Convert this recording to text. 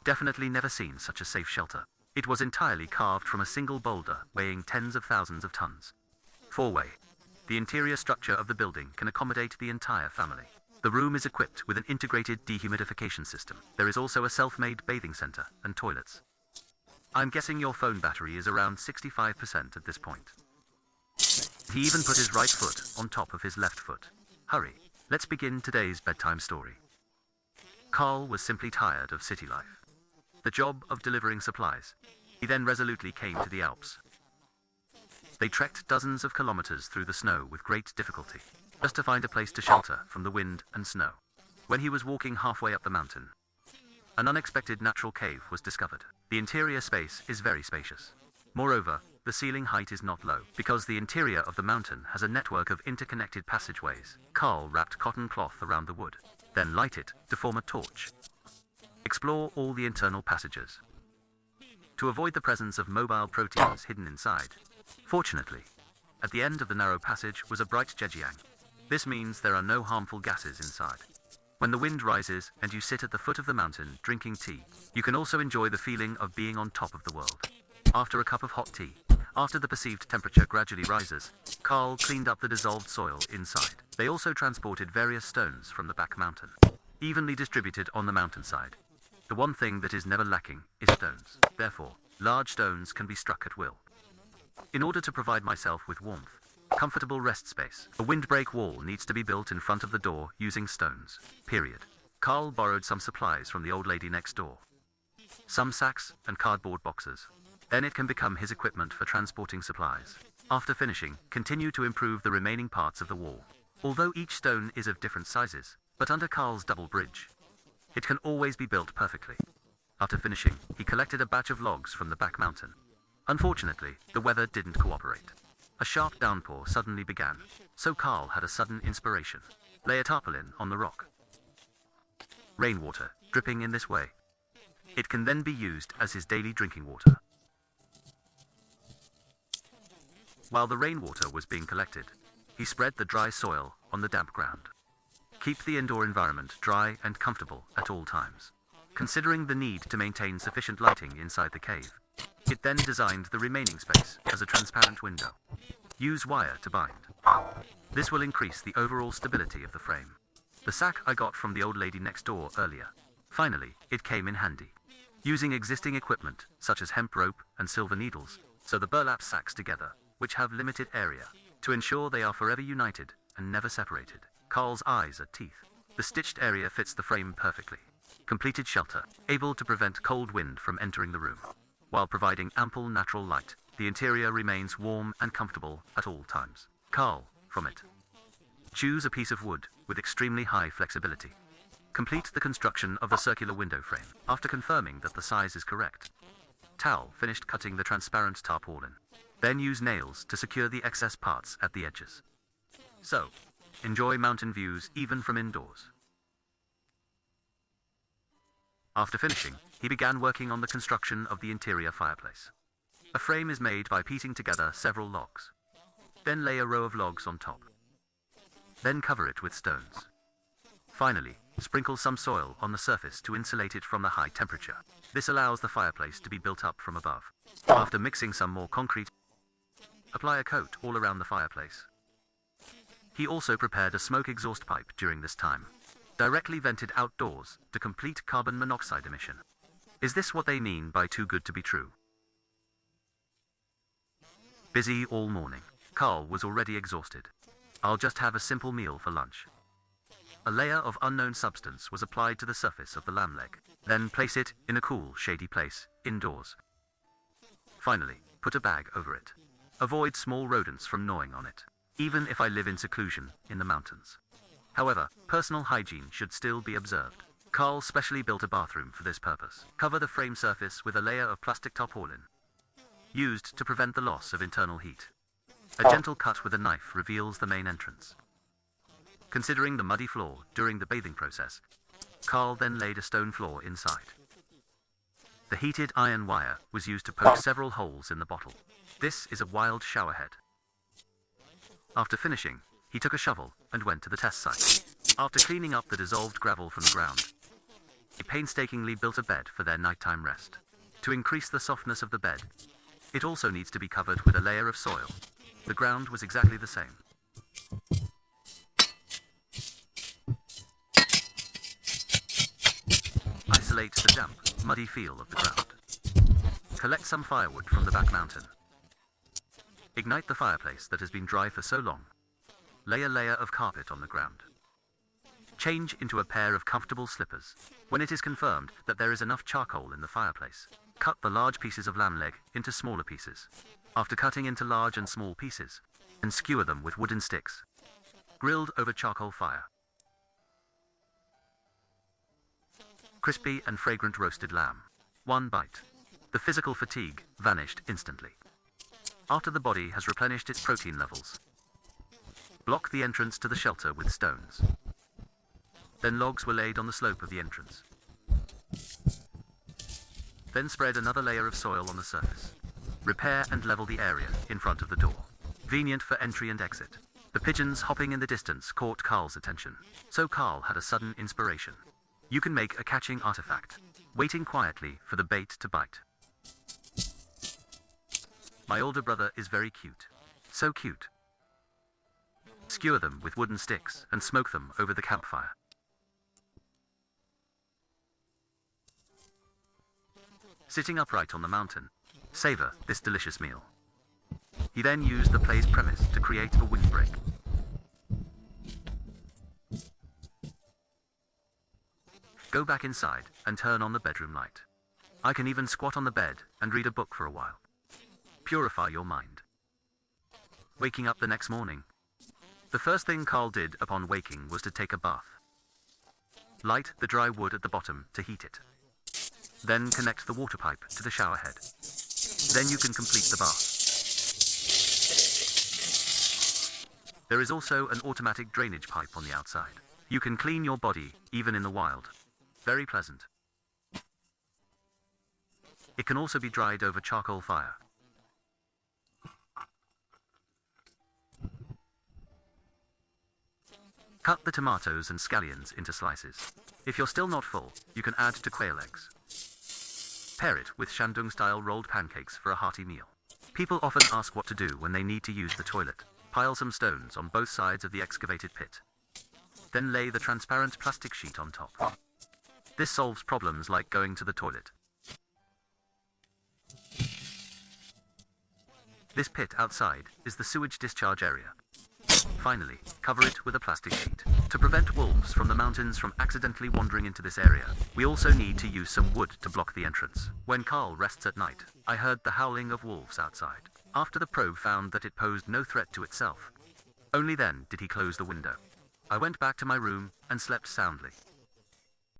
Definitely never seen such a safe shelter. It was entirely carved from a single boulder, weighing tens of thousands of tons. Four-way. The interior structure of the building can accommodate the entire family. The room is equipped with an integrated dehumidification system. There is also a self-made bathing center and toilets. I'm guessing your phone battery is around 65% at this point. He even put his right foot on top of his left foot. Hurry, let's begin today's bedtime story. Carl was simply tired of city life. The job of delivering supplies. He then resolutely came to the Alps. They trekked dozens of kilometers through the snow with great difficulty, just to find a place to shelter from the wind and snow. When he was walking halfway up the mountain, an unexpected natural cave was discovered. The interior space is very spacious. Moreover, the ceiling height is not low, because the interior of the mountain has a network of interconnected passageways. Carl wrapped cotton cloth around the wood, then lit it to form a torch. Explore all the internal passages to avoid the presence of mobile proteins hidden inside. Fortunately, at the end of the narrow passage was a bright Zhejiang. This means there are no harmful gases inside. When the wind rises and you sit at the foot of the mountain drinking tea, you can also enjoy the feeling of being on top of the world. After a cup of hot tea, after the perceived temperature gradually rises, Carl cleaned up the dissolved soil inside. They also transported various stones from the back mountain, evenly distributed on the mountainside. The one thing that is never lacking is stones. Therefore, large stones can be struck at will. In order to provide myself with warmth, comfortable rest space, a windbreak wall needs to be built in front of the door using stones. Period. Carl borrowed some supplies from the old lady next door. Some sacks and cardboard boxes. Then it can become his equipment for transporting supplies. After finishing, continue to improve the remaining parts of the wall. Although each stone is of different sizes, but under Carl's double bridge, it can always be built perfectly. After finishing, he collected a batch of logs from the back mountain. Unfortunately, the weather didn't cooperate. A sharp downpour suddenly began, so Carl had a sudden inspiration. Lay a tarpaulin on the rock. Rainwater, dripping in this way. It can then be used as his daily drinking water. While the rainwater was being collected, he spread the dry soil on the damp ground. Keep the indoor environment dry and comfortable at all times. Considering the need to maintain sufficient lighting inside the cave, it then designed the remaining space as a transparent window. Use wire to bind. This will increase the overall stability of the frame. The sack I got from the old lady next door earlier. Finally, it came in handy. Using existing equipment, such as hemp rope and silver needles, sew the burlap sacks together, which have limited area, to ensure they are forever united and never separated. Carl's eyes are teeth. The stitched area fits the frame perfectly. Completed shelter, able to prevent cold wind from entering the room. While providing ample natural light, the interior remains warm and comfortable at all times. Carl, from it. Choose a piece of wood with extremely high flexibility. Complete the construction of the circular window frame. After confirming that the size is correct, Tal finished cutting the transparent tarpaulin. Then use nails to secure the excess parts at the edges. So, enjoy mountain views even from indoors. After finishing, he began working on the construction of the interior fireplace. A frame is made by piecing together several logs. Then lay a row of logs on top. Then cover it with stones. Finally, sprinkle some soil on the surface to insulate it from the high temperature. This allows the fireplace to be built up from above. After mixing some more concrete, apply a coat all around the fireplace. He also prepared a smoke exhaust pipe during this time, directly vented outdoors to complete carbon monoxide emission. Is this what they mean by too good to be true? Busy all morning. Carl was already exhausted. I'll just have a simple meal for lunch. A layer of unknown substance was applied to the surface of the lamb leg. Then place it in a cool, shady place, indoors. Finally, put a bag over it. Avoid small rodents from gnawing on it, even if I live in seclusion in the mountains. However, personal hygiene should still be observed. Carl specially built a bathroom for this purpose. Cover the frame surface with a layer of plastic tarpaulin, used to prevent the loss of internal heat. A gentle cut with a knife reveals the main entrance. Considering the muddy floor during the bathing process, Carl then laid a stone floor inside. The heated iron wire was used to poke several holes in the bottle. This is a wild showerhead. After finishing, he took a shovel and went to the test site. After cleaning up the dissolved gravel from the ground, He painstakingly built a bed for their nighttime rest. To increase the softness of the bed, it also needs to be covered with a layer of soil. The ground was exactly the same. Isolate the damp, muddy feel of the ground. Collect some firewood from the back mountain. Ignite the fireplace that has been dry for so long. Lay a layer of carpet on the ground. Change into a pair of comfortable slippers. When it is confirmed that there is enough charcoal in the fireplace, cut the large pieces of lamb leg into smaller pieces. After cutting into large and small pieces, and skewer them with wooden sticks. Grilled over charcoal fire. Crispy and fragrant roasted lamb. One bite. The physical fatigue vanished instantly. After the body has replenished its protein levels, block the entrance to the shelter with stones. Then logs were laid on the slope of the entrance. Then spread another layer of soil on the surface. Repair and level the area in front of the door. Convenient for entry and exit. The pigeons hopping in the distance caught Carl's attention. So Carl had a sudden inspiration. You can make a catching artifact, waiting quietly for the bait to bite. My older brother is very cute. So cute. Skewer them with wooden sticks and smoke them over the campfire. Sitting upright on the mountain, savor this delicious meal. He then used the play's premise to create a windbreak. Go back inside and turn on the bedroom light. I can even squat on the bed and read a book for a while. Purify your mind. Waking up the next morning. The first thing Carl did upon waking was to take a bath. Light the dry wood at the bottom to heat it. Then connect the water pipe to the shower head. Then you can complete the bath. There is also an automatic drainage pipe on the outside. You can clean your body, even in the wild. Very pleasant. It can also be dried over charcoal fire. Cut the tomatoes and scallions into slices. If you're still not full, you can add to quail eggs. Pair it with Shandong-style rolled pancakes for a hearty meal. People often ask what to do when they need to use the toilet. Pile some stones on both sides of the excavated pit. Then lay the transparent plastic sheet on top. This solves problems like going to the toilet. This pit outside is the sewage discharge area. Finally, cover it with a plastic sheet. To prevent wolves from the mountains from accidentally wandering into this area, we also need to use some wood to block the entrance. When Carl rests at night, I heard the howling of wolves outside. After the probe found that it posed no threat to itself, only then did he close the window. I went back to my room and slept soundly.